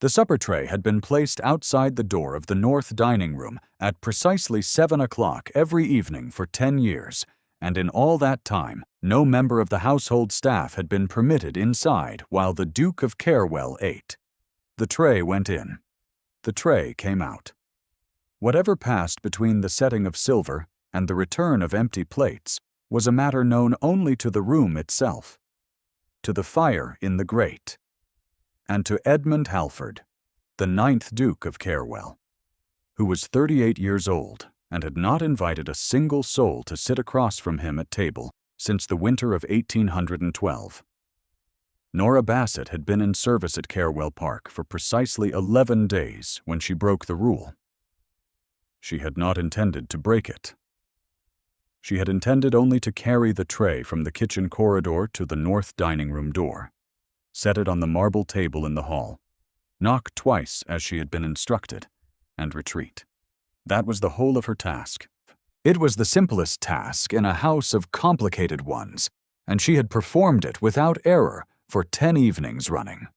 The supper tray had been placed outside the door of the north dining room at precisely 7 o'clock every evening for 10 years, and in all that time, no member of the household staff had been permitted inside while the Duke of Carewell ate. The tray went in. The tray came out. Whatever passed between the setting of silver and the return of empty plates was a matter known only to the room itself, to the fire in the grate, and to Edmund Halford, the 9th Duke of Carewell, who was 38 years old and had not invited a single soul to sit across from him at table since the winter of 1812. Nora Bassett had been in service at Carewell Park for precisely 11 days when she broke the rule. She had not intended to break it. She had intended only to carry the tray from the kitchen corridor to the north dining room door, set it on the marble table in the hall, knock twice as she had been instructed, and retreat. That was the whole of her task. It was the simplest task in a house of complicated ones, and she had performed it without error for 10 evenings running.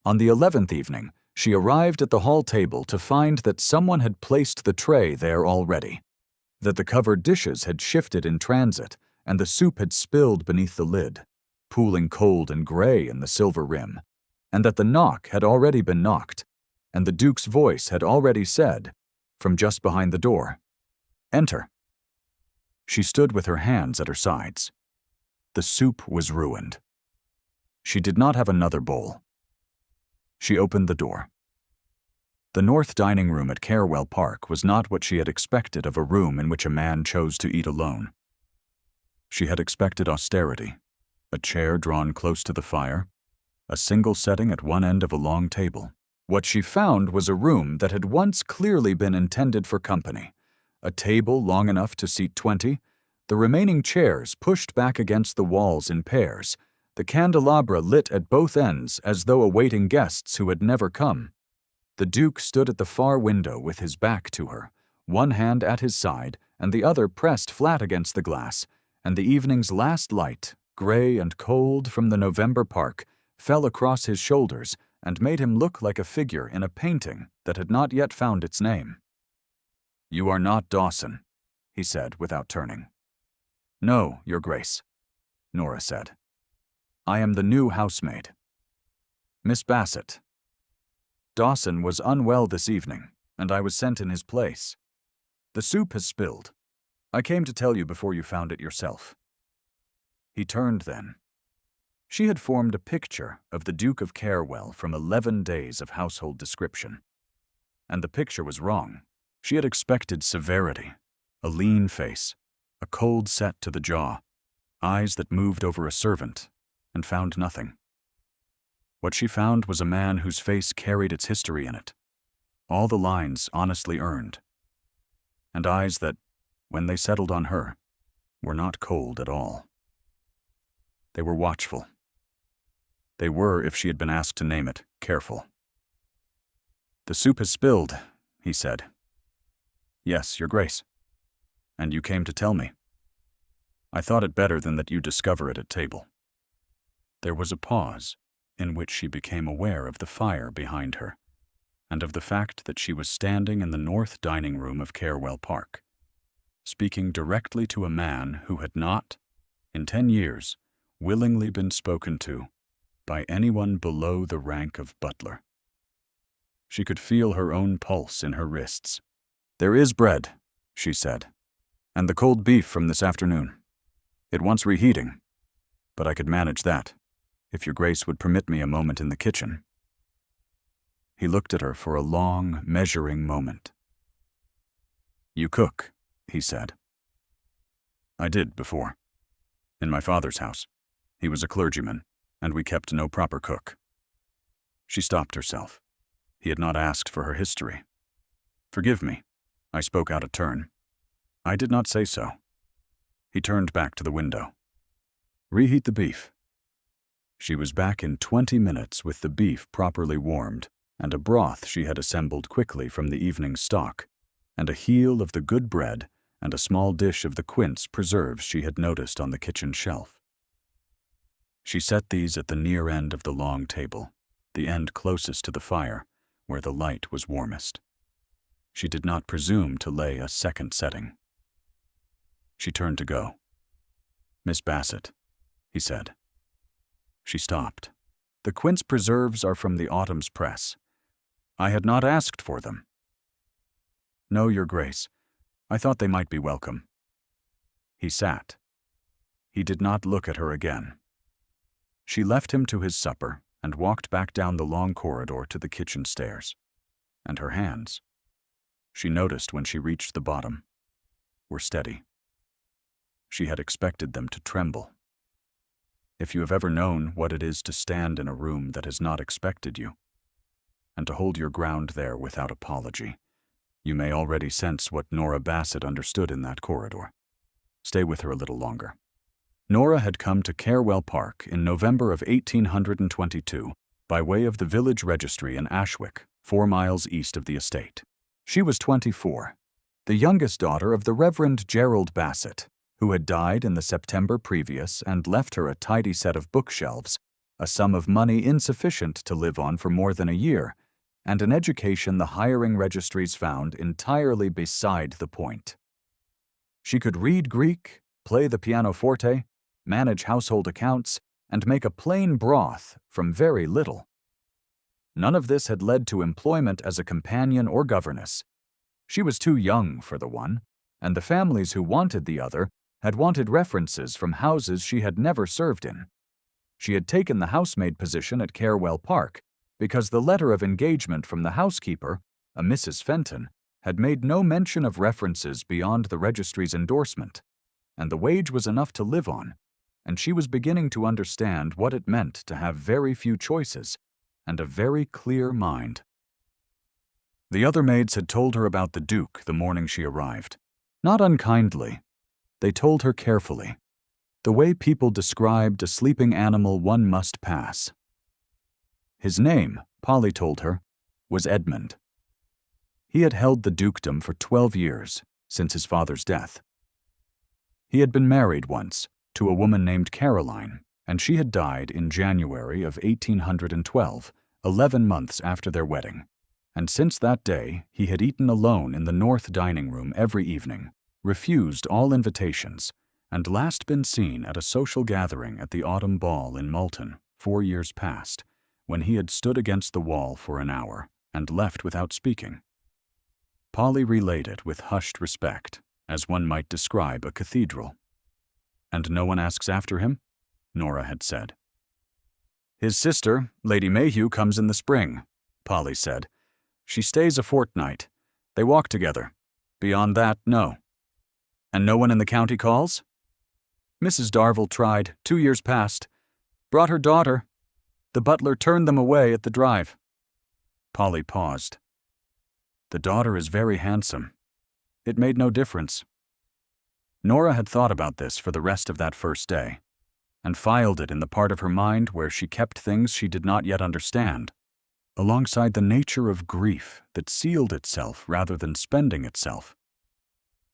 On the 11th evening, she arrived at the hall table to find that someone had placed the tray there already, that the covered dishes had shifted in transit, and the soup had spilled beneath the lid, pooling cold and gray in the silver rim, and that the knock had already been knocked, and the Duke's voice had already said, from just behind the door, "Enter." She stood with her hands at her sides. The soup was ruined. She did not have another bowl. She opened the door. The north dining room at Carewell Park was not what she had expected of a room in which a man chose to eat alone. She had expected austerity, a chair drawn close to the fire, a single setting at one end of a long table. What she found was a room that had once clearly been intended for company, a table long enough to seat 20, the remaining chairs pushed back against the walls in pairs, the candelabra lit at both ends as though awaiting guests who had never come. The Duke stood at the far window with his back to her, one hand at his side and the other pressed flat against the glass, and the evening's last light, gray and cold from the November park, fell across his shoulders and made him look like a figure in a painting that had not yet found its name. "You are not Dawson," he said without turning. "No, Your Grace," Nora said. "I am the new housemaid. Miss Bassett. Dawson was unwell this evening, and I was sent in his place. The soup has spilled. I came to tell you before you found it yourself." He turned then. She had formed a picture of the Duke of Carewell from 11 days of household description. And the picture was wrong. She had expected severity, a lean face, a cold set to the jaw, eyes that moved over a servant, and found nothing. What she found was a man whose face carried its history in it, all the lines honestly earned, and eyes that, when they settled on her, were not cold at all. They were watchful. They were, if she had been asked to name it, careful. "The soup has spilled," he said. "Yes, Your Grace. And you came to tell me. I thought it better than that you discover it at table." There was a pause, in which she became aware of the fire behind her, and of the fact that she was standing in the north dining room of Carewell Park, speaking directly to a man who had not, in 10 years, willingly been spoken to by anyone below the rank of butler. She could feel her own pulse in her wrists. "There is bread," she said, "and the cold beef from this afternoon. It wants reheating, but I could manage that, if Your Grace would permit me a moment in the kitchen." He looked at her for a long, measuring moment. "You cook," he said. "I did before. In my father's house. He was a clergyman, and we kept no proper cook." She stopped herself. He had not asked for her history. "Forgive me," I spoke out of turn. "I did not say so." He turned back to the window. "Reheat the beef." She was back in 20 minutes with the beef properly warmed, and a broth she had assembled quickly from the evening's stock, and a heel of the good bread, and a small dish of the quince preserves she had noticed on the kitchen shelf. She set these at the near end of the long table, the end closest to the fire, where the light was warmest. She did not presume to lay a second setting. She turned to go. "Miss Bassett," he said. She stopped. "The quince preserves are from the autumn's press. I had not asked for them." "No, Your Grace. I thought they might be welcome." He sat. He did not look at her again. She left him to his supper and walked back down the long corridor to the kitchen stairs. And her hands, she noticed when she reached the bottom, were steady. She had expected them to tremble. If you have ever known what it is to stand in a room that has not expected you, and to hold your ground there without apology, you may already sense what Nora Bassett understood in that corridor. Stay with her a little longer. Nora had come to Carewell Park in November of 1822 by way of the village registry in Ashwick, 4 miles east of the estate. She was 24, the youngest daughter of the Reverend Gerald Bassett, who had died in the September previous and left her a tidy set of bookshelves, a sum of money insufficient to live on for more than a year, and an education the hiring registries found entirely beside the point. She could read Greek, play the pianoforte, manage household accounts, and make a plain broth from very little. None of this had led to employment as a companion or governess. She was too young for the one, and the families who wanted the other had wanted references from houses she had never served in. She had taken the housemaid position at Carewell Park because the letter of engagement from the housekeeper, a Mrs. Fenton, had made no mention of references beyond the registry's endorsement, and the wage was enough to live on, and she was beginning to understand what it meant to have very few choices and a very clear mind. The other maids had told her about the Duke the morning she arrived. Not unkindly. They told her carefully, the way people described a sleeping animal one must pass. His name, Polly told her, was Edmund. He had held the dukedom for 12 years, since his father's death. He had been married once to a woman named Caroline, and she had died in January of 1812, 11 months after their wedding. And since that day, he had eaten alone in the north dining room every evening, refused all invitations, and last been seen at a social gathering at the autumn ball in Malton 4 years past, when he had stood against the wall for an hour and left without speaking. Polly relayed it with hushed respect, as one might describe a cathedral. "And no one asks after him?" Nora had said. "His sister, Lady Mayhew, comes in the spring," Polly said. "She stays a fortnight. They walk together. Beyond that, no." "And no one in the county calls?" "Mrs. Darville tried, 2 years past. Brought her daughter. The butler turned them away at the drive." Polly paused. "The daughter is very handsome. It made no difference." Nora had thought about this for the rest of that first day, and filed it in the part of her mind where she kept things she did not yet understand, alongside the nature of grief that sealed itself rather than spending itself,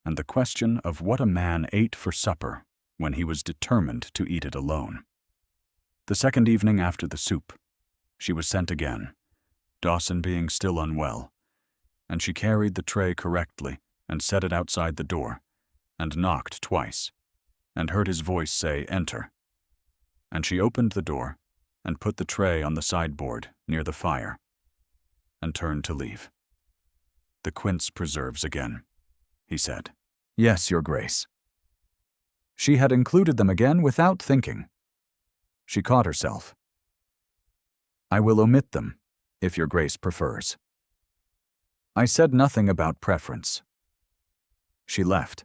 and the question of what a man ate for supper when he was determined to eat it alone. The second evening after the soup, she was sent again, Dawson being still unwell, and she carried the tray correctly and set it outside the door, and knocked twice, and heard his voice say, "Enter." And she opened the door and put the tray on the sideboard near the fire, and turned to leave. "The quince preserves again," he said. "Yes, Your Grace." She had included them again without thinking. She caught herself. "I will omit them, if Your Grace prefers." I said nothing about preference. She left.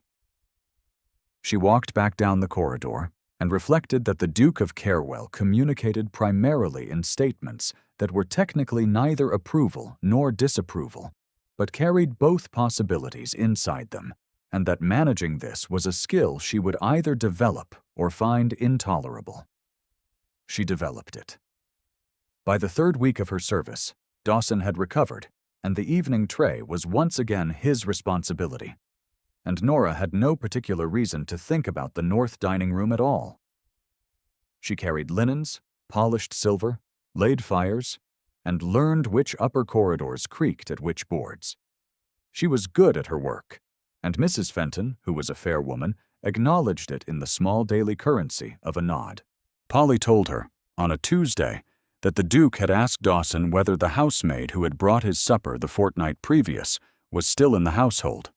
She walked back down the corridor and reflected that the Duke of Carewell communicated primarily in statements that were technically neither approval nor disapproval, but carried both possibilities inside them, and that managing this was a skill she would either develop or find intolerable. She developed it. By the 3rd week of her service, Dawson had recovered, and the evening tray was once again his responsibility. And Nora had no particular reason to think about the north dining room at all. She carried linens, polished silver, laid fires, and learned which upper corridors creaked at which boards. She was good at her work, and Mrs. Fenton, who was a fair woman, acknowledged it in the small daily currency of a nod. Polly told her, on a Tuesday, that the Duke had asked Dawson whether the housemaid who had brought his supper the fortnight previous was still in the household.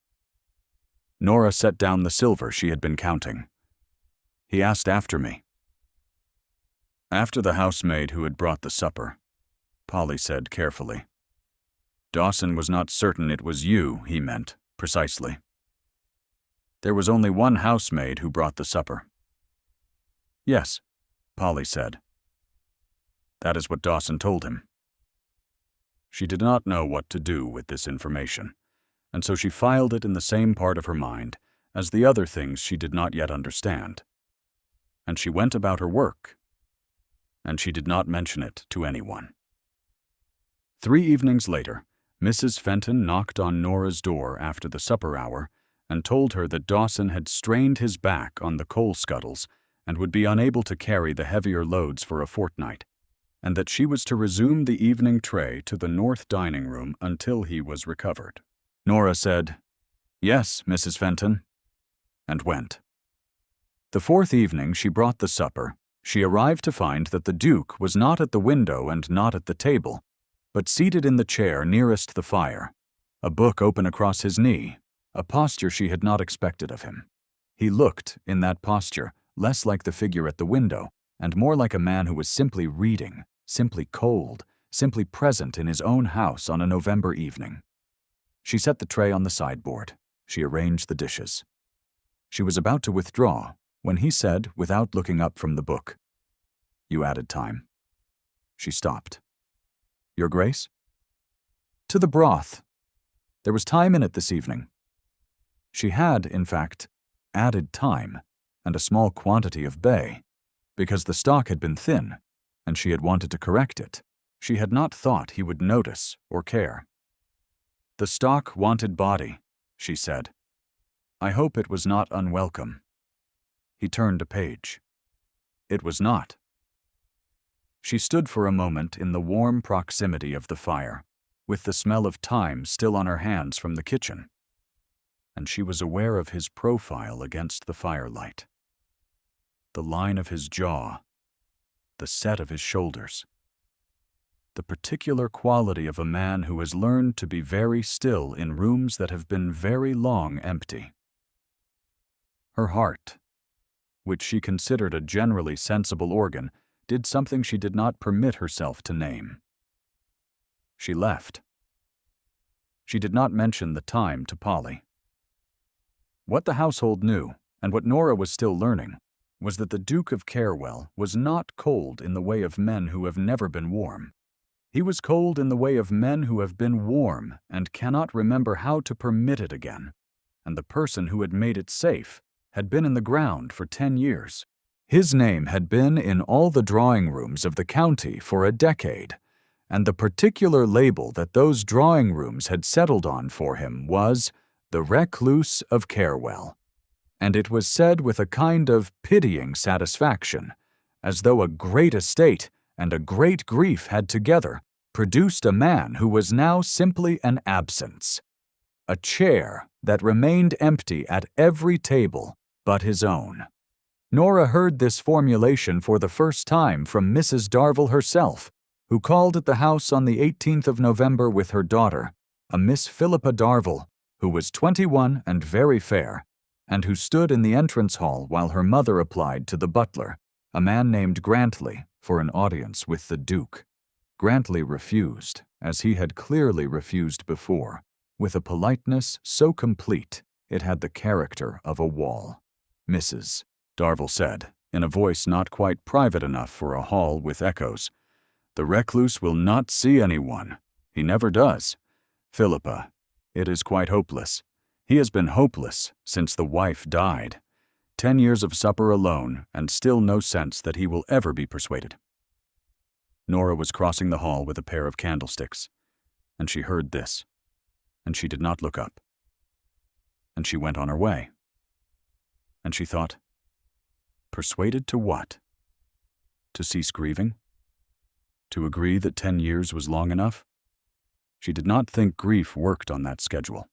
Nora set down the silver she had been counting. He asked after me. After the housemaid who had brought the supper, Polly said carefully. Dawson was not certain it was you he meant, precisely. There was only one housemaid who brought the supper. Yes, Polly said. That is what Dawson told him. She did not know what to do with this information, and so she filed it in the same part of her mind as the other things she did not yet understand. And she went about her work, and she did not mention it to anyone. 3 evenings later, Mrs. Fenton knocked on Nora's door after the supper hour and told her that Dawson had strained his back on the coal scuttles and would be unable to carry the heavier loads for a fortnight, and that she was to resume the evening tray to the north dining room until he was recovered. Nora said, "Yes, Mrs. Fenton," and went. The 4th evening she brought the supper. She arrived to find that the Duke was not at the window and not at the table, but seated in the chair nearest the fire, a book open across his knee, a posture she had not expected of him. He looked, in that posture, less like the figure at the window, and more like a man who was simply reading, simply cold, simply present in his own house on a November evening. She set the tray on the sideboard. She arranged the dishes. She was about to withdraw when he said, without looking up from the book, "You added time." She stopped. "Your Grace?" "To the broth. There was time in it this evening." She had, in fact, added time and a small quantity of bay, because the stock had been thin, and she had wanted to correct it. She had not thought he would notice or care. "The stock wanted body," she said. "I hope it was not unwelcome." He turned a page. It was not. She stood for a moment in the warm proximity of the fire, with the smell of thyme still on her hands from the kitchen, and she was aware of his profile against the firelight. The line of his jaw, the set of his shoulders, the particular quality of a man who has learned to be very still in rooms that have been very long empty. Her heart, which she considered a generally sensible organ, did something she did not permit herself to name. She left. She did not mention the time to Polly. What the household knew, and what Nora was still learning, was that the Duke of Carewell was not cold in the way of men who have never been warm. He was cold in the way of men who have been warm and cannot remember how to permit it again, and the person who had made it safe had been in the ground for 10 years. His name had been in all the drawing rooms of the county for a decade, and the particular label that those drawing rooms had settled on for him was the Recluse of Carewell. And it was said with a kind of pitying satisfaction, as though a great estate and a great grief had together produced a man who was now simply an absence, a chair that remained empty at every table but his own. Nora heard this formulation for the first time from Mrs. Darvell herself, who called at the house on the 18th of November with her daughter, a Miss Philippa Darvell, who was 21 and very fair, and who stood in the entrance hall while her mother applied to the butler, a man named Grantley, for an audience with the Duke. Grantley refused, as he had clearly refused before, with a politeness so complete it had the character of a wall. "Mrs. Darvell said, in a voice not quite private enough for a hall with echoes, "The recluse will not see anyone. He never does. Philippa, it is quite hopeless. He has been hopeless since the wife died. 10 years of supper alone, and still no sense that he will ever be persuaded." Nora was crossing the hall with a pair of candlesticks, and she heard this, and she did not look up. And she went on her way. And she thought, persuaded to what? To cease grieving? To agree that 10 years was long enough? She did not think grief worked on that schedule.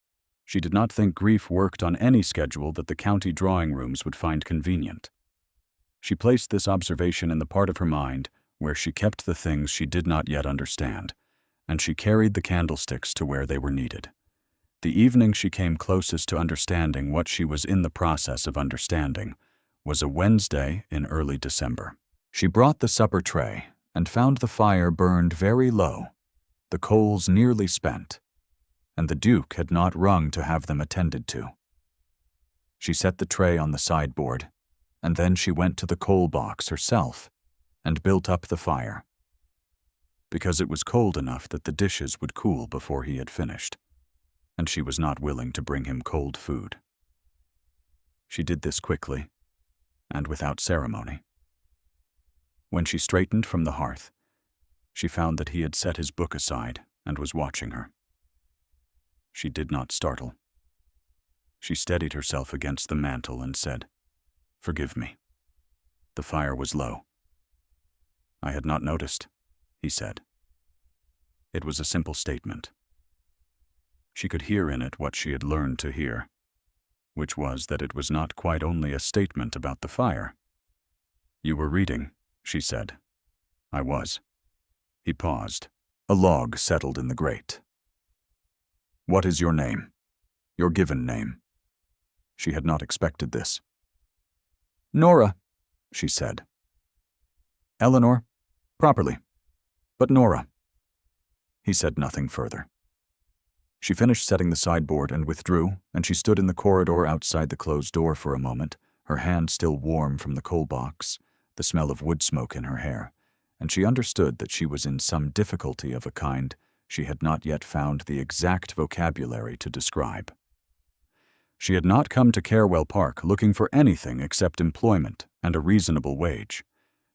She did not think grief worked on any schedule that the county drawing rooms would find convenient. She placed this observation in the part of her mind where she kept the things she did not yet understand, and she carried the candlesticks to where they were needed. The evening she came closest to understanding what she was in the process of understanding was a Wednesday in early December. She brought the supper tray and found the fire burned very low, the coals nearly spent, and the Duke had not rung to have them attended to. She set the tray on the sideboard, and then she went to the coal box herself and built up the fire, because it was cold enough that the dishes would cool before he had finished, and she was not willing to bring him cold food. She did this quickly and without ceremony. When she straightened from the hearth, she found that he had set his book aside and was watching her. She did not startle. She steadied herself against the mantel and said, "Forgive me." The fire was low. "I had not noticed," he said. It was a simple statement. She could hear in it what she had learned to hear, which was that it was not quite only a statement about the fire. "You were reading," she said. "I was." He paused. A log settled in the grate. "What is your name? Your given name?" She had not expected this. "Nora," she said. "Eleanor, properly, but Nora." He said nothing further. She finished setting the sideboard and withdrew, and she stood in the corridor outside the closed door for a moment, her hand still warm from the coal box, the smell of wood smoke in her hair, and she understood that she was in some difficulty of a kind she had not yet found the exact vocabulary to describe. She had not come to Carewell Park looking for anything except employment and a reasonable wage.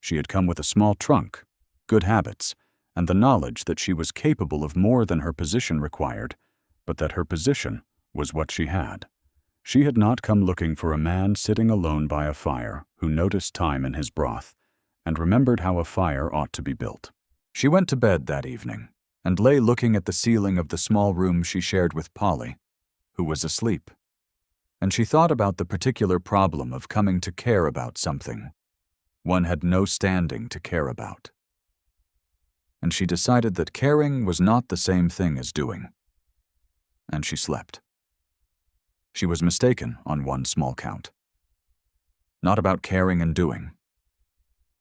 She had come with a small trunk, good habits, and the knowledge that she was capable of more than her position required, but that her position was what she had. She had not come looking for a man sitting alone by a fire who noticed time in his broth and remembered how a fire ought to be built. She went to bed that evening and lay looking at the ceiling of the small room she shared with Polly, who was asleep. And she thought about the particular problem of coming to care about something one had no standing to care about. And she decided that caring was not the same thing as doing. And she slept. She was mistaken on one small count. Not about caring and doing.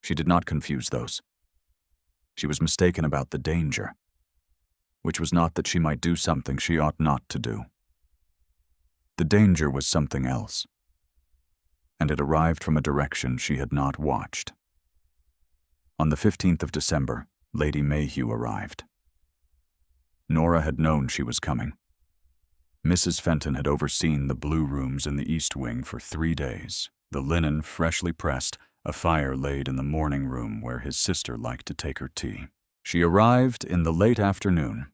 She did not confuse those. She was mistaken about the danger, which was not that she might do something she ought not to do. The danger was something else, and it arrived from a direction she had not watched. On the 15th of December, Lady Mayhew arrived. Nora had known she was coming. Mrs. Fenton had overseen the blue rooms in the East Wing for 3 days, the linen freshly pressed, a fire laid in the morning room where his sister liked to take her tea. She arrived in the late afternoon,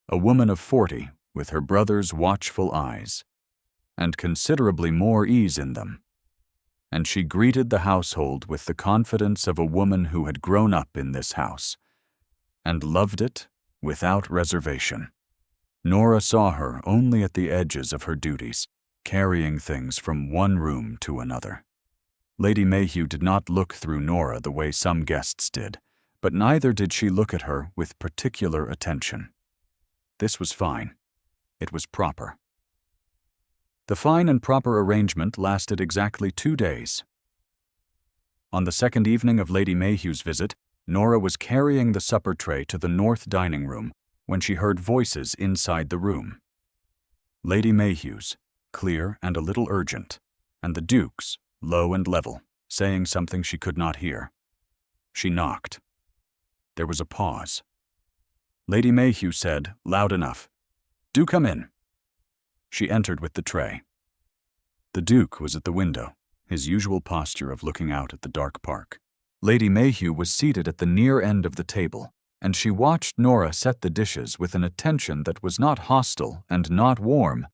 a woman of 40 with her brother's watchful eyes, and considerably more ease in them, and she greeted the household with the confidence of a woman who had grown up in this house, and loved it without reservation. Nora saw her only at the edges of her duties, carrying things from one room to another. Lady Mayhew did not look through Nora the way some guests did, but neither did she look at her with particular attention. This was fine. It was proper. The fine and proper arrangement lasted exactly 2 days. On the second evening of Lady Mayhew's visit, Nora was carrying the supper tray to the north dining room when she heard voices inside the room. Lady Mayhew's, clear and a little urgent, and the Duke's, low and level, saying something she could not hear. She knocked. There was a pause. Lady Mayhew said, loud enough, "Do come in." She entered with the tray. The Duke was at the window, his usual posture of looking out at the dark park. Lady Mayhew was seated at the near end of the table, and she watched Nora set the dishes with an attention that was not hostile and not warm,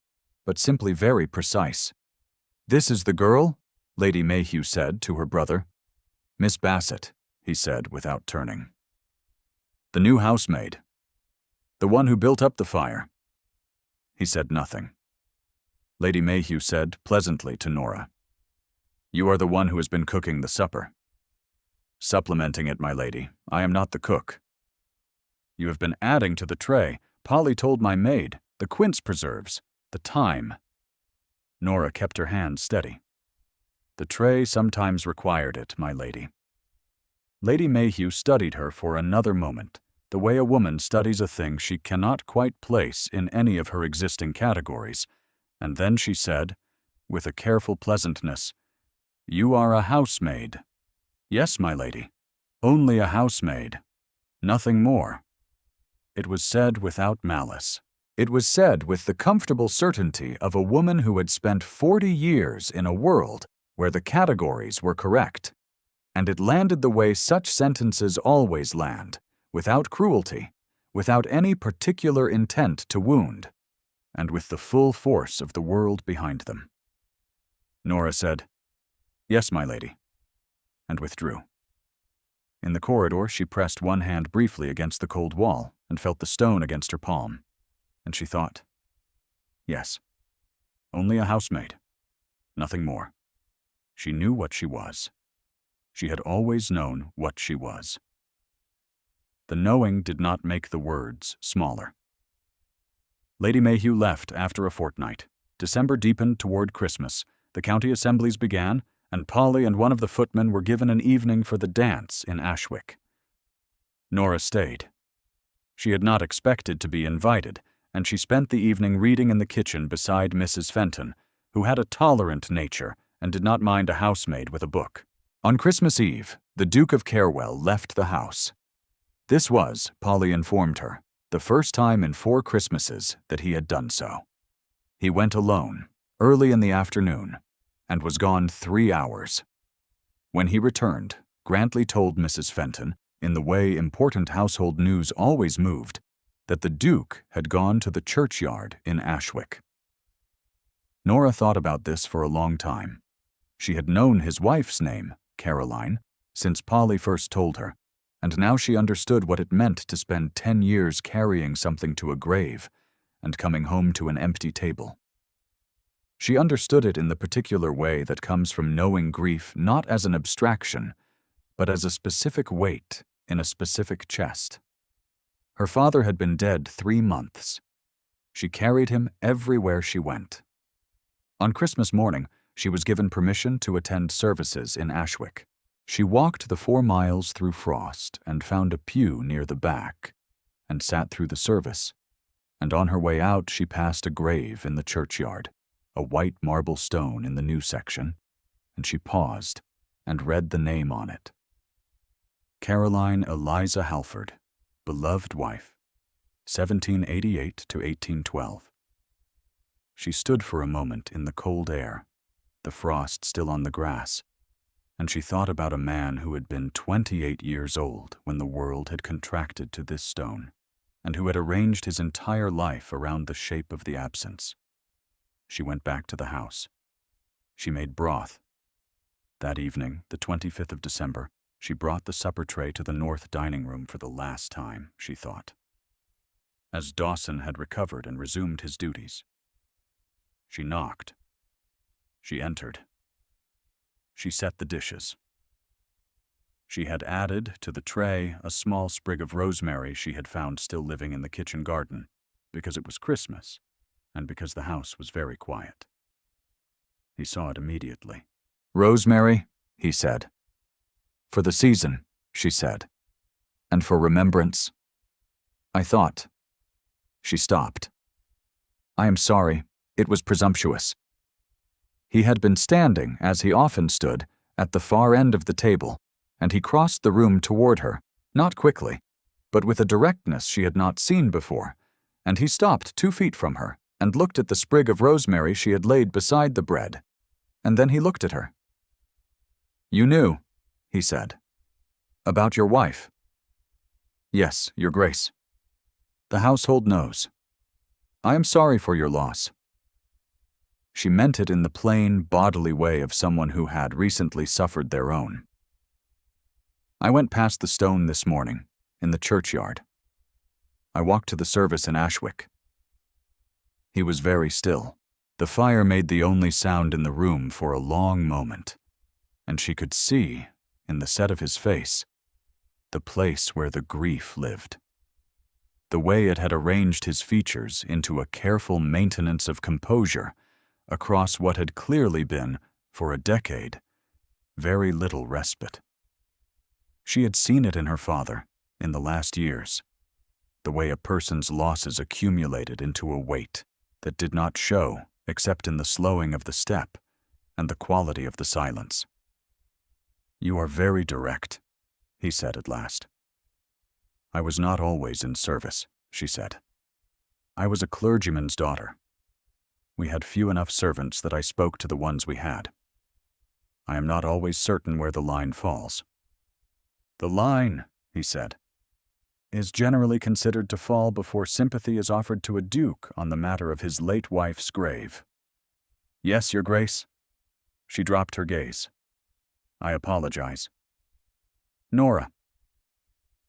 but simply very precise. "This is the girl?" Lady Mayhew said to her brother. "Miss Bassett," he said without turning. The new housemaid. The one who built up the fire. He said nothing. Lady Mayhew said pleasantly to Nora, "You are the one who has been cooking the supper." "Supplementing it, my lady. I am not the cook." "You have been adding to the tray. Polly told my maid. The quince preserves. The thyme." Nora kept her hand steady. "The tray sometimes required it, my lady." Lady Mayhew studied her for another moment, the way a woman studies a thing she cannot quite place in any of her existing categories, and then she said, with a careful pleasantness, "You are a housemaid." "Yes, my lady. Only a housemaid. Nothing more." It was said without malice. It was said with the comfortable certainty of a woman who had spent 40 years in a world where the categories were correct. And it landed the way such sentences always land, without cruelty, without any particular intent to wound, and with the full force of the world behind them. Nora said, "Yes, my lady," and withdrew. In the corridor, she pressed one hand briefly against the cold wall and felt the stone against her palm, and she thought, "Yes, only a housemaid, nothing more." She knew what she was. She had always known what she was. The knowing did not make the words smaller. Lady Mayhew left after a fortnight. December deepened toward Christmas. The county assemblies began, and Polly and one of the footmen were given an evening for the dance in Ashwick. Nora stayed. She had not expected to be invited, and she spent the evening reading in the kitchen beside Mrs. Fenton, who had a tolerant nature and did not mind a housemaid with a book. On Christmas Eve, the Duke of Carewell left the house. This was, Polly informed her, the first time in 4 Christmases that he had done so. He went alone, early in the afternoon, and was gone 3 hours. When he returned, Grantley told Mrs. Fenton, in the way important household news always moved, that the Duke had gone to the churchyard in Ashwick. Nora thought about this for a long time. She had known his wife's name, Caroline, since Polly first told her, and now she understood what it meant to spend 10 years carrying something to a grave and coming home to an empty table. She understood it in the particular way that comes from knowing grief not as an abstraction, but as a specific weight in a specific chest. Her father had been dead 3 months. She carried him everywhere she went. On Christmas morning, she was given permission to attend services in Ashwick. She walked the 4 miles through frost and found a pew near the back, and sat through the service. And on her way out, she passed a grave in the churchyard, a white marble stone in the new section, and she paused and read the name on it. Caroline Eliza Halford, beloved wife, 1788 to 1812. She stood for a moment in the cold air, the frost still on the grass, and she thought about a man who had been 28 years old when the world had contracted to this stone, and who had arranged his entire life around the shape of the absence. She went back to the house. She made broth. That evening, the 25th of December, she brought the supper tray to the north dining room for the last time, she thought, as Dawson had recovered and resumed his duties. She knocked. She entered. She set the dishes. She had added to the tray a small sprig of rosemary she had found still living in the kitchen garden, because it was Christmas, and because the house was very quiet. He saw it immediately. "Rosemary," he said. "For the season," she said, "and for remembrance." "I thought." She stopped. "I am sorry. It was presumptuous." He had been standing, as he often stood, at the far end of the table, and he crossed the room toward her, not quickly, but with a directness she had not seen before, and he stopped 2 feet from her and looked at the sprig of rosemary she had laid beside the bread, and then he looked at her. "You knew," he said. "About your wife?" "Yes, Your Grace." "The household knows. I am sorry for your loss." She meant it in the plain, bodily way of someone who had recently suffered their own. "I went past the stone this morning. in the churchyard. I walked to the service in Ashwick. He was very still. The fire made the only sound in the room for a long moment, and she could see, in the set of his face, the place where the grief lived. The way it had arranged his features into a careful maintenance of composure across what had clearly been, for a decade, very little respite. She had seen it in her father, in the last years, the way a person's losses accumulated into a weight that did not show except in the slowing of the step and the quality of the silence. "You are very direct," he said at last. "I was not always in service," she said. "I was a clergyman's daughter. We had few enough servants that I spoke to the ones we had. I am not always certain where the line falls." "The line," he said, "is generally considered to fall before sympathy is offered to a duke on the matter of his late wife's grave." "Yes, Your Grace." She dropped her gaze. "I apologize." "Nora."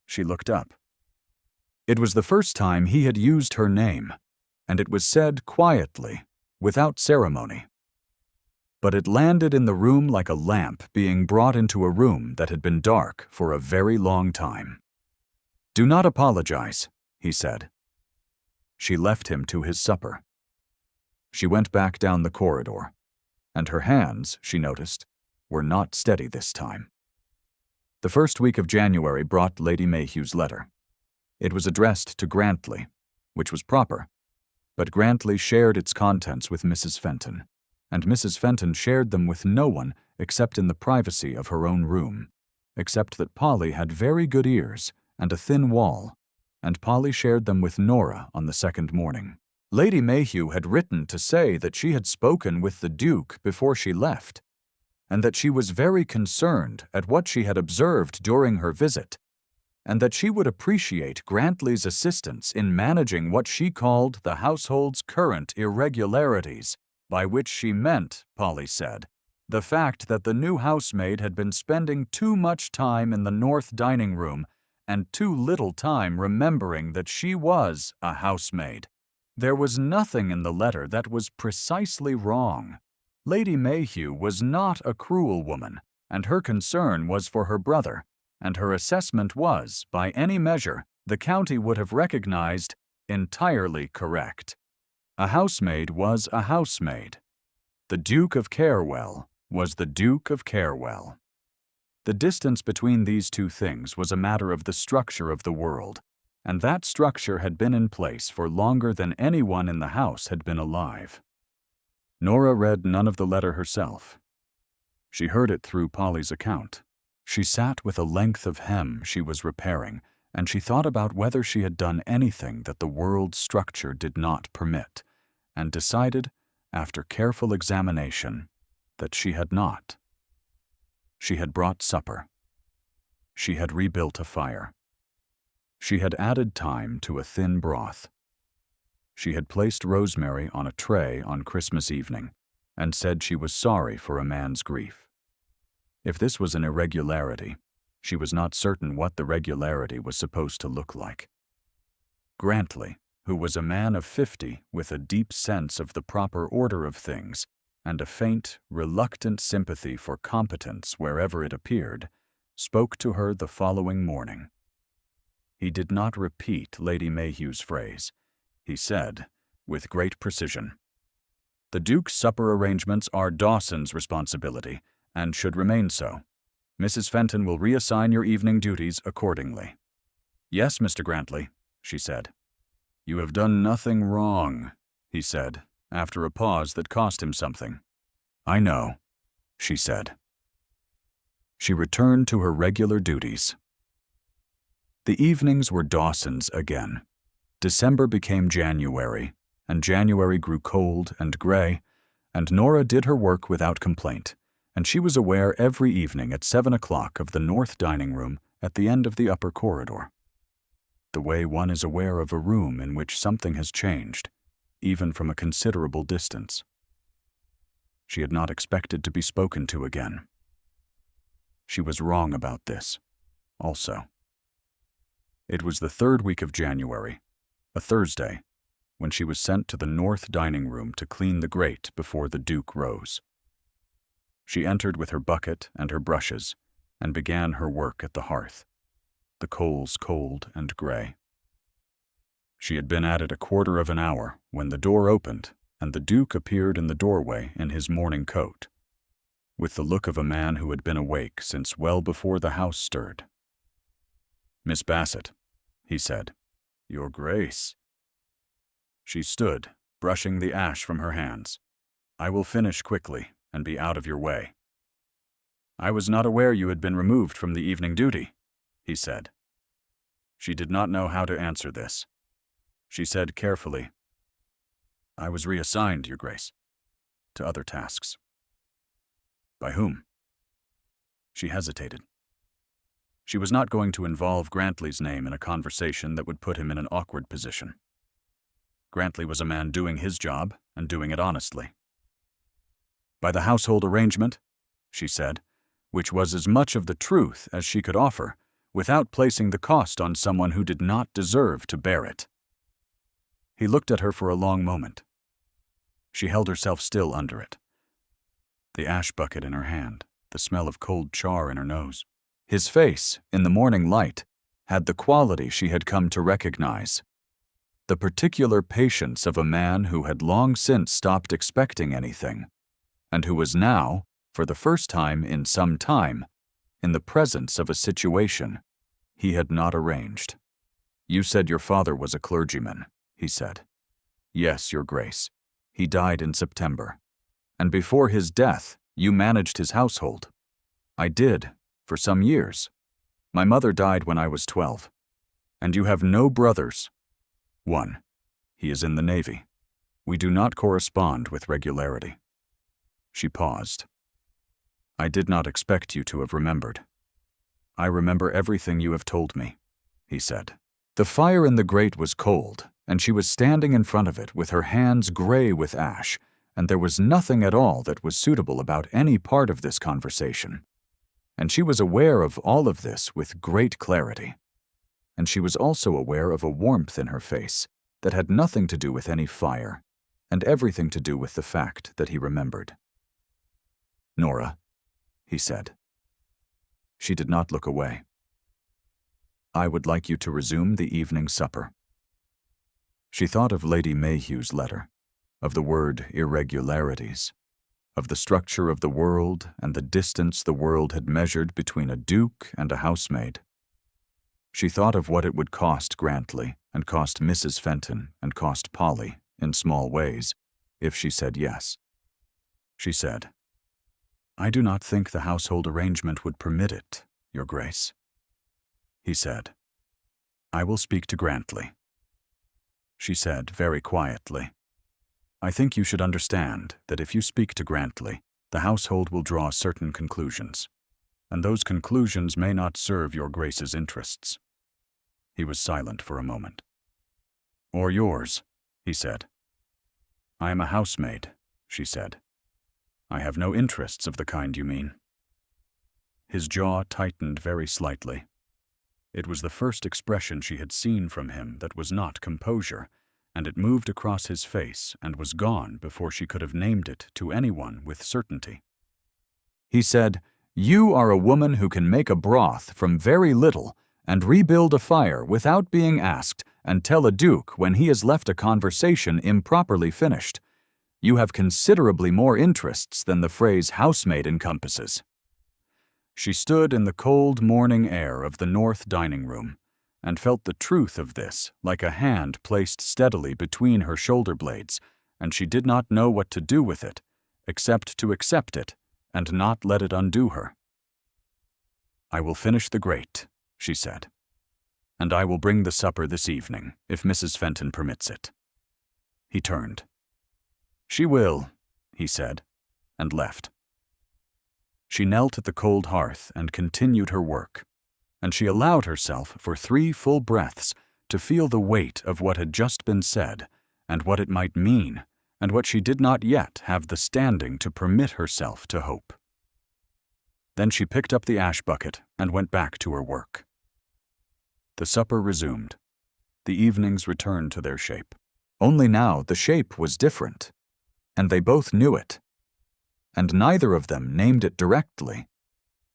She looked up. It was the first time he had used her name, and it was said quietly, without ceremony. But it landed in the room like a lamp being brought into a room that had been dark for a very long time. "Do not apologize," he said. She left him to his supper. She went back down the corridor, and her hands, she noticed, were not steady this time. The first week of January brought Lady Mayhew's letter. It was addressed to Grantley, which was proper, but Grantley shared its contents with Mrs. Fenton, and Mrs. Fenton shared them with no one except in the privacy of her own room, except that Polly had very good ears and a thin wall, and Polly shared them with Nora on the second morning. Lady Mayhew had written to say that she had spoken with the Duke before she left, and that she was very concerned at what she had observed during her visit, and that she would appreciate Grantley's assistance in managing what she called the household's current irregularities, by which she meant, Polly said, the fact that the new housemaid had been spending too much time in the north dining room and too little time remembering that she was a housemaid. There was nothing in the letter that was precisely wrong. Lady Mayhew was not a cruel woman, and her concern was for her brother, and her assessment was, by any measure, the county would have recognized, entirely correct. A housemaid was a housemaid. The Duke of Carewell was the Duke of Carewell. The distance between these two things was a matter of the structure of the world, and that structure had been in place for longer than anyone in the house had been alive. Nora read none of the letter herself. She heard it through Polly's account. She sat with a length of hem she was repairing, and she thought about whether she had done anything that the world's structure did not permit, and decided, after careful examination, that she had not. She had brought supper. She had rebuilt a fire. She had added thyme to a thin broth. She had placed rosemary on a tray on Christmas evening, and said she was sorry for a man's grief. If this was an irregularity, she was not certain what the regularity was supposed to look like. Grantley, who was a man of 50 with a deep sense of the proper order of things and a faint, reluctant sympathy for competence wherever it appeared, spoke to her the following morning. He did not repeat Lady Mayhew's phrase. He said, with great precision, "The Duke's supper arrangements are Dawson's responsibility, and should remain so. Mrs. Fenton will reassign your evening duties accordingly." "Yes, Mr. Grantley," she said. "You have done nothing wrong," he said, after a pause that cost him something. "I know," she said. She returned to her regular duties. The evenings were Dawson's again. December became January, and January grew cold and gray, and Nora did her work without complaint, and she was aware every evening at 7 o'clock of the north dining room at the end of the upper corridor. The way one is aware of a room in which something has changed, even from a considerable distance. She had not expected to be spoken to again. She was wrong about this, also. It was the 3rd week of January, a Thursday, when she was sent to the north dining room to clean the grate before the Duke rose. She entered with her bucket and her brushes and began her work at the hearth, the coals cold and gray. She had been at it a quarter of an hour when the door opened and the Duke appeared in the doorway in his morning coat, with the look of a man who had been awake since well before the house stirred. "Miss Bassett," he said, "Your Grace." She stood, brushing the ash from her hands. "I will finish quickly and be out of your way." "I was not aware you had been removed from the evening duty," he said. She did not know how to answer this. She said carefully, "I was reassigned, Your Grace, to other tasks." "By whom?" She hesitated. She was not going to involve Grantley's name in a conversation that would put him in an awkward position. Grantley was a man doing his job and doing it honestly. "By the household arrangement," she said, which was as much of the truth as she could offer, without placing the cost on someone who did not deserve to bear it. He looked at her for a long moment. She held herself still under it, the ash bucket in her hand, the smell of cold char in her nose. His face, in the morning light, had the quality she had come to recognize, the particular patience of a man who had long since stopped expecting anything, and who was now, for the first time in some time, in the presence of a situation he had not arranged. "You said your father was a clergyman," he said. "Yes, Your Grace. He died in September. And before his death, you managed his household." "I did, for some years. My mother died when I was 12. "And you have no brothers?" "One. He is in the Navy. We do not correspond with regularity." She paused. "I did not expect you to have remembered." "I remember everything you have told me," he said. The fire in the grate was cold, and she was standing in front of it with her hands gray with ash, and there was nothing at all that was suitable about any part of this conversation. And she was aware of all of this with great clarity. And she was also aware of a warmth in her face that had nothing to do with any fire, and everything to do with the fact that he remembered. "Nora," he said. She did not look away. "I would like you to resume the evening supper." She thought of Lady Mayhew's letter, of the word irregularities, of the structure of the world and the distance the world had measured between a duke and a housemaid. She thought of what it would cost Grantley and cost Mrs. Fenton and cost Polly, in small ways, if she said yes. She said, "I do not think the household arrangement would permit it, Your Grace." He said, "I will speak to Grantley." She said very quietly, "I think you should understand that if you speak to Grantley, the household will draw certain conclusions, and those conclusions may not serve Your Grace's interests." He was silent for a moment. "Or yours," he said. "I am a housemaid," she said. "I have no interests of the kind you mean." His jaw tightened very slightly. It was the first expression she had seen from him that was not composure, and it moved across his face and was gone before she could have named it to anyone with certainty. He said, "You are a woman who can make a broth from very little and rebuild a fire without being asked and tell a duke when he has left a conversation improperly finished. You have considerably more interests than the phrase housemaid encompasses." She stood in the cold morning air of the north dining room and felt the truth of this like a hand placed steadily between her shoulder blades, and she did not know what to do with it, except to accept it and not let it undo her. "I will finish the grate," she said, "and I will bring the supper this evening, if Mrs. Fenton permits it." He turned. "She will," he said, and left. She knelt at the cold hearth and continued her work, and she allowed herself for 3 full breaths to feel the weight of what had just been said, and what it might mean, and what she did not yet have the standing to permit herself to hope. Then she picked up the ash bucket and went back to her work. The supper resumed. The evenings returned to their shape. Only now the shape was different, and they both knew it. And neither of them named it directly,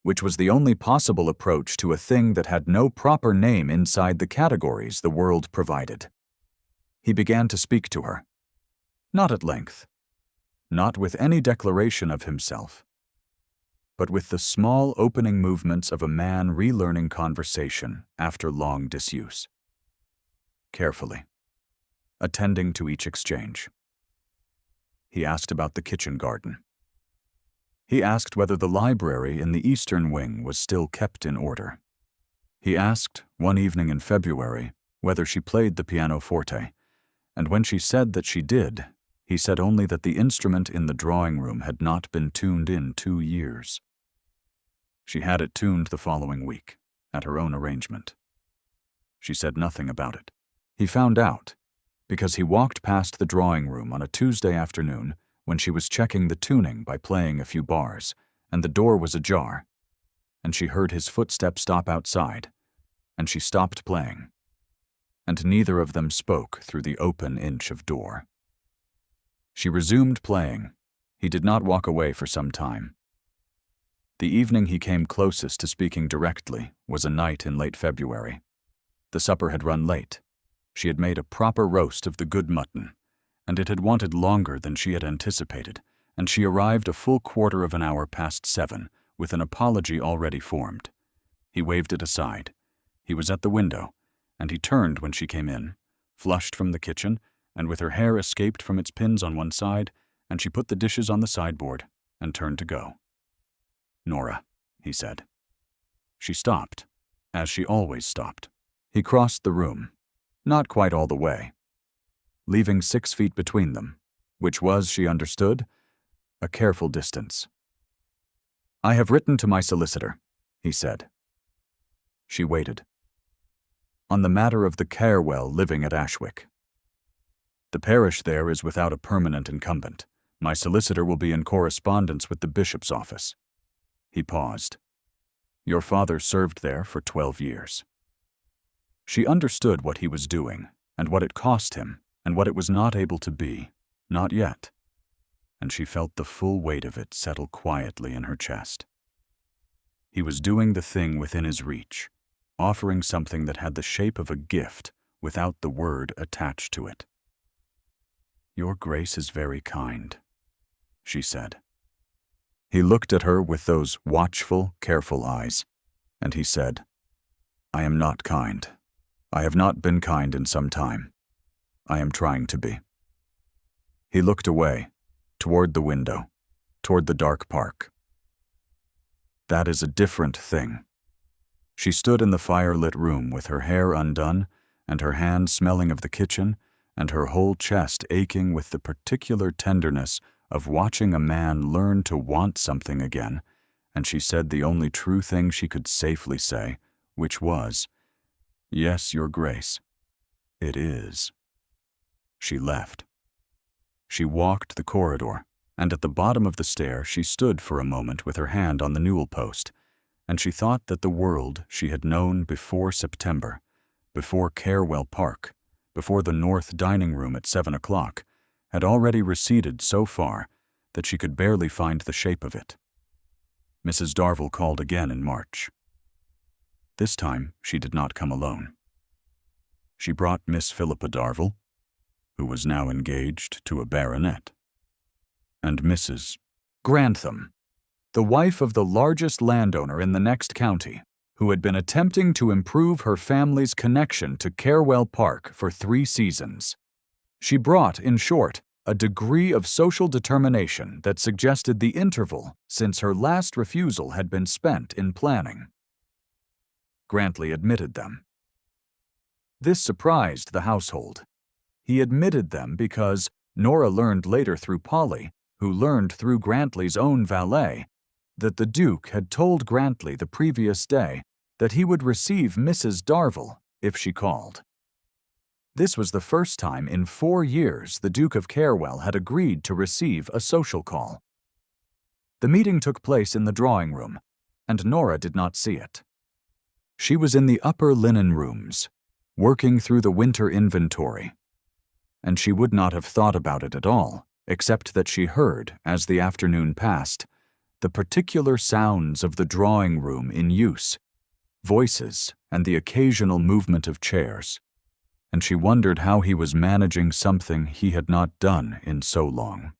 which was the only possible approach to a thing that had no proper name inside the categories the world provided. He began to speak to her. Not at length, not with any declaration of himself, but with the small opening movements of a man relearning conversation after long disuse. Carefully, attending to each exchange. He asked about the kitchen garden. He asked whether the library in the eastern wing was still kept in order. He asked, one evening in February, whether she played the pianoforte, and when she said that she did, he said only that the instrument in the drawing room had not been tuned in 2 years. She had it tuned the following week, at her own arrangement. She said nothing about it. He found out, because he walked past the drawing room on a Tuesday afternoon when she was checking the tuning by playing a few bars, and the door was ajar, and she heard his footsteps stop outside, and she stopped playing, and neither of them spoke through the open inch of door. She resumed playing. He did not walk away for some time. The evening he came closest to speaking directly was a night in late February. The supper had run late. She had made a proper roast of the good mutton, and it had wanted longer than she had anticipated, and she arrived a full quarter of an hour past 7, with an apology already formed. He waved it aside. He was at the window, and he turned when she came in, flushed from the kitchen, and with her hair escaped from its pins on one side, and she put the dishes on the sideboard and turned to go. "Nora," he said. She stopped, as she always stopped. He crossed the room, not quite all the way, leaving 6 feet between them, which was, she understood, a careful distance. "I have written to my solicitor," he said. She waited. "On the matter of the Carewell living at Ashwick. The parish there is without a permanent incumbent. My solicitor will be in correspondence with the bishop's office." He paused. "Your father served there for 12 years. She understood what he was doing, and what it cost him, and what it was not able to be, not yet, and she felt the full weight of it settle quietly in her chest. He was doing the thing within his reach, offering something that had the shape of a gift without the word attached to it. "Your Grace is very kind," she said. He looked at her with those watchful, careful eyes, and he said, "I am not kind. I have not been kind in some time. I am trying to be." He looked away, toward the window, toward the dark park. "That is a different thing." She stood in the fire-lit room with her hair undone and her hand smelling of the kitchen and her whole chest aching with the particular tenderness of watching a man learn to want something again, and she said the only true thing she could safely say, which was, "Yes, Your Grace, it is." She left. She walked the corridor, and at the bottom of the stair she stood for a moment with her hand on the newel post, and she thought that the world she had known before September, before Carewell Park, before the north dining room at 7 o'clock, had already receded so far that she could barely find the shape of it. Mrs. Darville called again in March. This time she did not come alone. She brought Miss Philippa Darville, who was now engaged to a baronet, and Mrs. Grantham, the wife of the largest landowner in the next county, who had been attempting to improve her family's connection to Carewell Park for 3 seasons. She brought, in short, a degree of social determination that suggested the interval since her last refusal had been spent in planning. Grantley admitted them. This surprised the household. He admitted them because, Nora learned later through Polly, who learned through Grantley's own valet, that the Duke had told Grantley the previous day that he would receive Mrs. Darville if she called. This was the first time in 4 years the Duke of Carewell had agreed to receive a social call. The meeting took place in the drawing room, and Nora did not see it. She was in the upper linen rooms, working through the winter inventory, and she would not have thought about it at all, except that she heard, as the afternoon passed, the particular sounds of the drawing room in use, voices and the occasional movement of chairs, and she wondered how he was managing something he had not done in so long.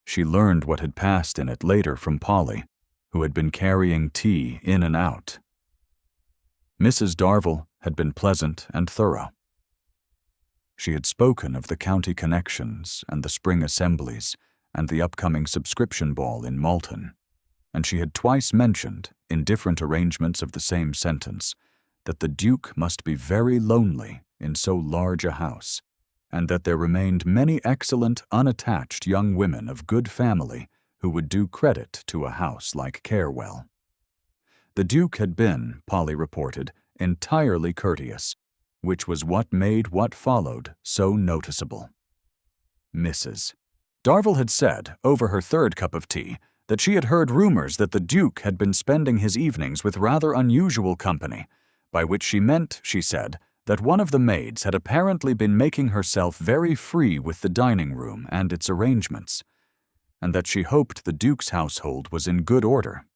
She learned what had passed in it later from Polly, who had been carrying tea in and out. Mrs. Darville had been pleasant and thorough. She had spoken of the county connections and the spring assemblies and the upcoming subscription ball in Malton, and she had twice mentioned, in different arrangements of the same sentence, that the Duke must be very lonely in so large a house, and that there remained many excellent unattached young women of good family who would do credit to a house like Carewell. The Duke had been, Polly reported, entirely courteous, which was what made what followed so noticeable. Mrs. Darville had said, over her third cup of tea, that she had heard rumors that the Duke had been spending his evenings with rather unusual company, by which she meant, she said, that one of the maids had apparently been making herself very free with the dining room and its arrangements, and that she hoped the Duke's household was in good order.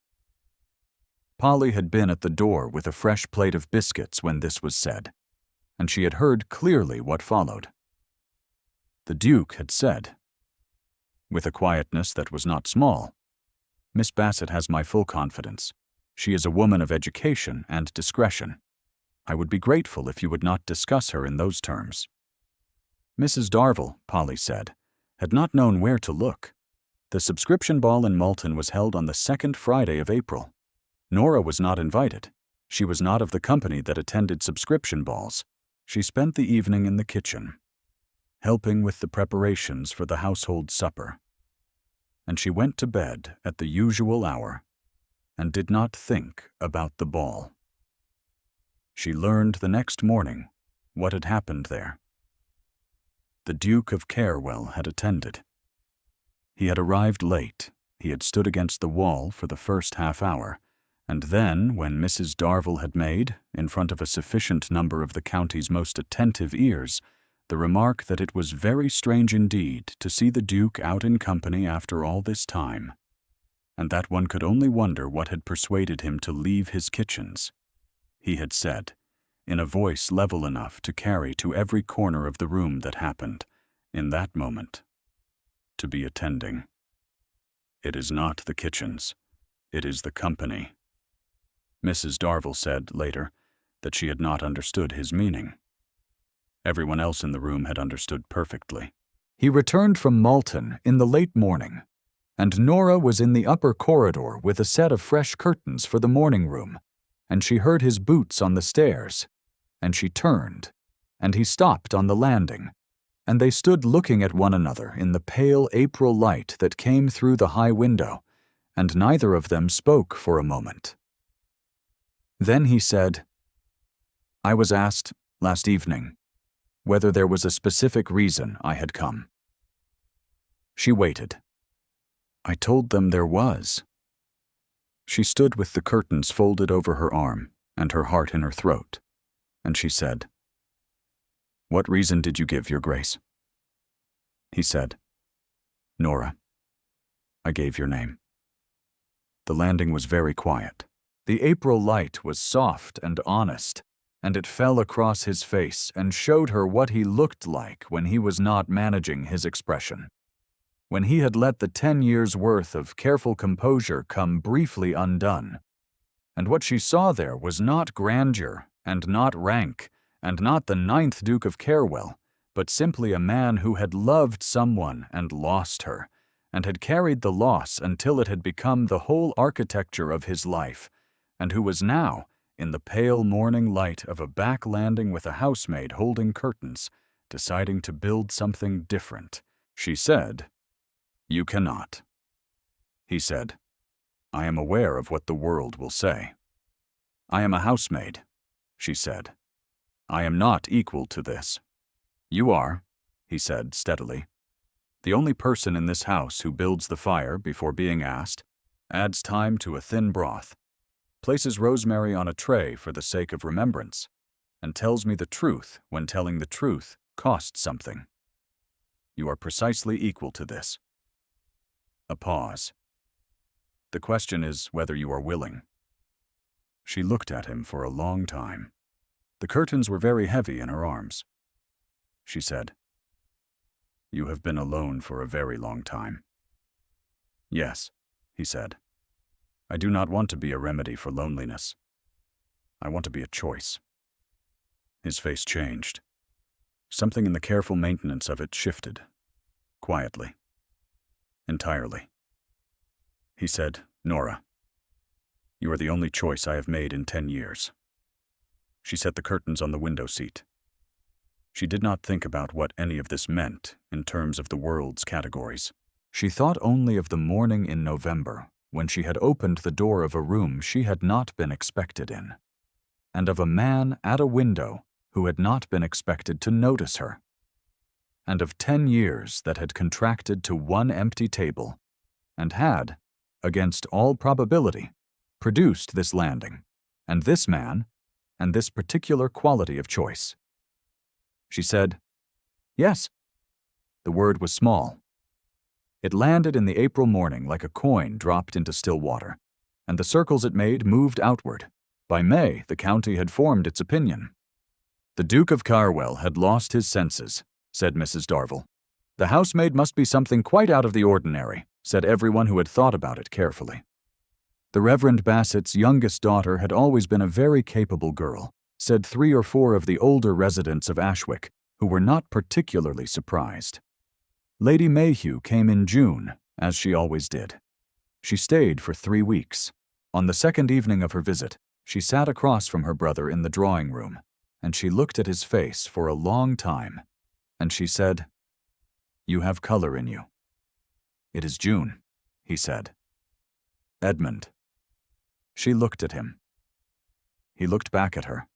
Polly had been at the door with a fresh plate of biscuits when this was said, and she had heard clearly what followed. The Duke had said, with a quietness that was not small, "Miss Bassett has my full confidence. She is a woman of education and discretion. I would be grateful if you would not discuss her in those terms." Mrs. Darville, Polly said, had not known where to look. The subscription ball in Malton was held on the second Friday of April. Nora was not invited. She was not of the company that attended subscription balls. She spent the evening in the kitchen, helping with the preparations for the household supper, and she went to bed at the usual hour and did not think about the ball. She learned the next morning what had happened there. The Duke of Carewell had attended. He had arrived late. He had stood against the wall for the first half hour, and then, when Mrs. Darville had made, in front of a sufficient number of the county's most attentive ears, the remark that it was very strange indeed to see the Duke out in company after all this time, and that one could only wonder what had persuaded him to leave his kitchens, he had said, in a voice level enough to carry to every corner of the room that happened, in that moment, to be attending. "It is not the kitchens. It is the company." Mrs. Darville said, later, that she had not understood his meaning. Everyone else in the room had understood perfectly. He returned from Malton in the late morning, and Nora was in the upper corridor with a set of fresh curtains for the morning room, and she heard his boots on the stairs, and she turned, and he stopped on the landing, and they stood looking at one another in the pale April light that came through the high window, and neither of them spoke for a moment. Then he said, "I was asked, last evening, whether there was a specific reason I had come." She waited. "I told them there was." She stood with the curtains folded over her arm and her heart in her throat, and she said, "What reason did you give, Your Grace?" He said, "Nora, I gave your name." The landing was very quiet. The April light was soft and honest, and it fell across his face and showed her what he looked like when he was not managing his expression, when he had let the 10 years' worth of careful composure come briefly undone. And what she saw there was not grandeur, and not rank, and not the 9th Duke of Carewell, but simply a man who had loved someone and lost her, and had carried the loss until it had become the whole architecture of his life, and who was now, in the pale morning light of a back landing with a housemaid holding curtains, deciding to build something different. She said, "You cannot." He said, "I am aware of what the world will say." "I am a housemaid," she said. "I am not equal to this." "You are," he said steadily. "The only person in this house who builds the fire before being asked, adds time to a thin broth, places rosemary on a tray for the sake of remembrance, and tells me the truth when telling the truth costs something. You are precisely equal to this. A pause. The question is whether you are willing. She looked at him for a long time. The curtains were very heavy in her arms. She said, "You have been alone for a very long time." "Yes," he said. "I do not want to be a remedy for loneliness. I want to be a choice." His face changed. Something in the careful maintenance of it shifted, quietly, entirely. He said, "Nora, you are the only choice I have made in 10 years. She set the curtains on the window seat. She did not think about what any of this meant in terms of the world's categories. She thought only of the morning in November when she had opened the door of a room she had not been expected in, and of a man at a window who had not been expected to notice her, and of 10 years that had contracted to one empty table and had, against all probability, produced this landing, and this man, and this particular quality of choice. She said, "Yes." The word was small. It landed in the April morning like a coin dropped into still water, and the circles it made moved outward. By May, the county had formed its opinion. "The Duke of Carwell had lost his senses," said Mrs. Darville. "The housemaid must be something quite out of the ordinary," said everyone who had thought about it carefully. The Reverend Bassett's youngest daughter had always been a very capable girl, said 3 or 4 of the older residents of Ashwick, who were not particularly surprised. Lady Mayhew came in June, as she always did. She stayed for 3 weeks. On the second evening of her visit, she sat across from her brother in the drawing-room, and she looked at his face for a long time, and she said, "You have color in you." "It is June," he said. "Edmund." She looked at him. He looked back at her.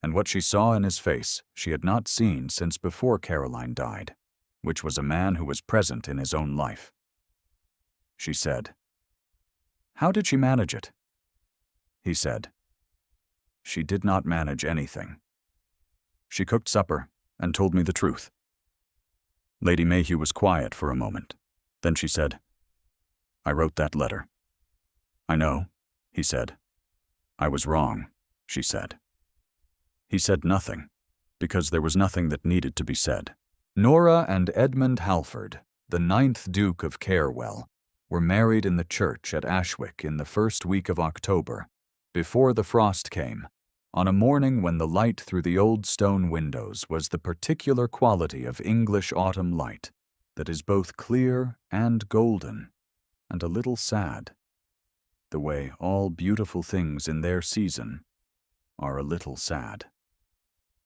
And what she saw in his face she had not seen since before Caroline died, which was a man who was present in his own life. She said, "How did she manage it?" He said, "She did not manage anything. She cooked supper and told me the truth." Lady Mayhew was quiet for a moment. Then she said, "I wrote that letter." "I know," he said. "I was wrong," she said. He said nothing, because there was nothing that needed to be said. Nora and Edmund Halford, the 9th Duke of Carewell, were married in the church at Ashwick in the first week of October, before the frost came, on a morning when the light through the old stone windows was the particular quality of English autumn light that is both clear and golden, and a little sad, the way all beautiful things in their season are a little sad.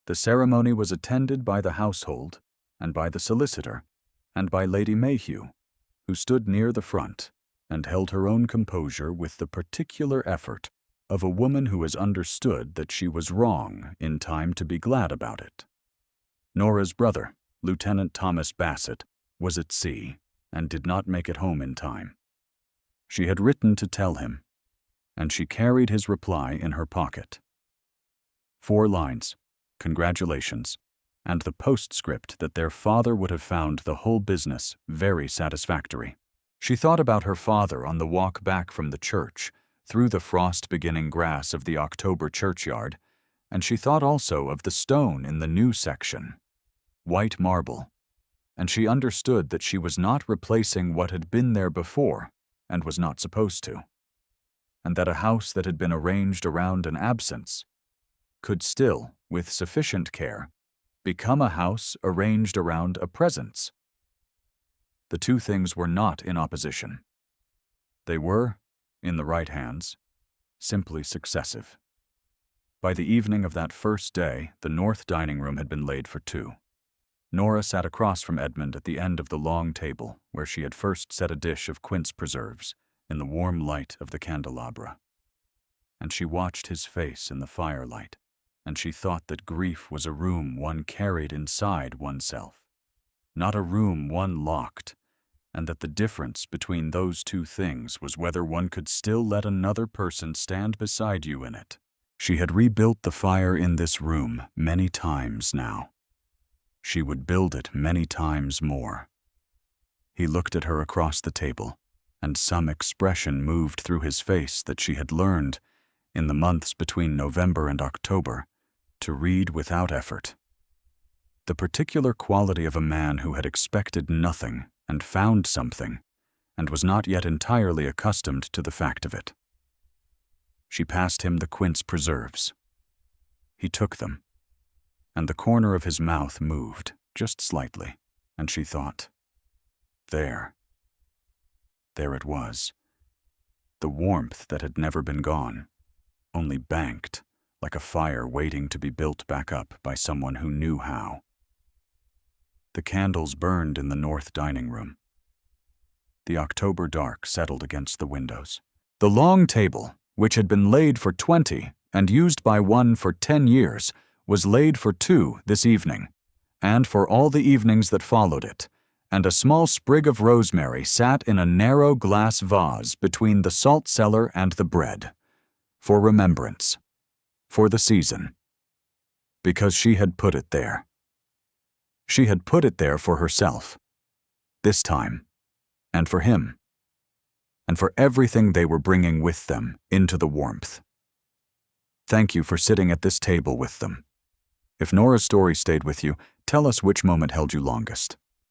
The ceremony was attended by the household, and by the solicitor, and by Lady Mayhew, who stood near the front and held her own composure with the particular effort of a woman who has understood that she was wrong in time to be glad about it. Nora's brother, Lieutenant Thomas Bassett, was at sea and did not make it home in time. She had written to tell him, and she carried his reply in her pocket. 4 lines, congratulations, and the postscript that their father would have found the whole business very satisfactory. She thought about her father on the walk back from the church, through the frost-beginning grass of the October churchyard, and she thought also of the stone in the new section, white marble, and she understood that she was not replacing what had been there before and was not supposed to, and that a house that had been arranged around an absence could still, with sufficient care, become a house arranged around a presence. The two things were not in opposition. They were, in the right hands, simply successive. By the evening of that first day, the north dining room had been laid for 2. Nora sat across from Edmund at the end of the long table where she had first set a dish of quince preserves in the warm light of the candelabra. And she watched his face in the firelight, and she thought that grief was a room one carried inside oneself, not a room one locked, and that the difference between those two things was whether one could still let another person stand beside you in it. She had rebuilt the fire in this room many times now. She would build it many times more. He looked at her across the table, and some expression moved through his face that she had learned, in the months between November and October, to read without effort. The particular quality of a man who had expected nothing and found something, and was not yet entirely accustomed to the fact of it. She passed him the quince preserves. He took them, and the corner of his mouth moved, just slightly, and she thought, There it was. The warmth that had never been gone, only banked, like a fire waiting to be built back up by someone who knew how. The candles burned in the north dining room. The October dark settled against the windows. The long table, which had been laid for 20 and used by one for 10 years, was laid for 2 this evening, and for all the evenings that followed it, and a small sprig of rosemary sat in a narrow glass vase between the salt cellar and the bread, for remembrance, for the season, because she had put it there. She had put it there for herself, this time, and for him, and for everything they were bringing with them into the warmth. Thank you for sitting at this table with them. If Nora's story stayed with you, tell us which moment held you longest.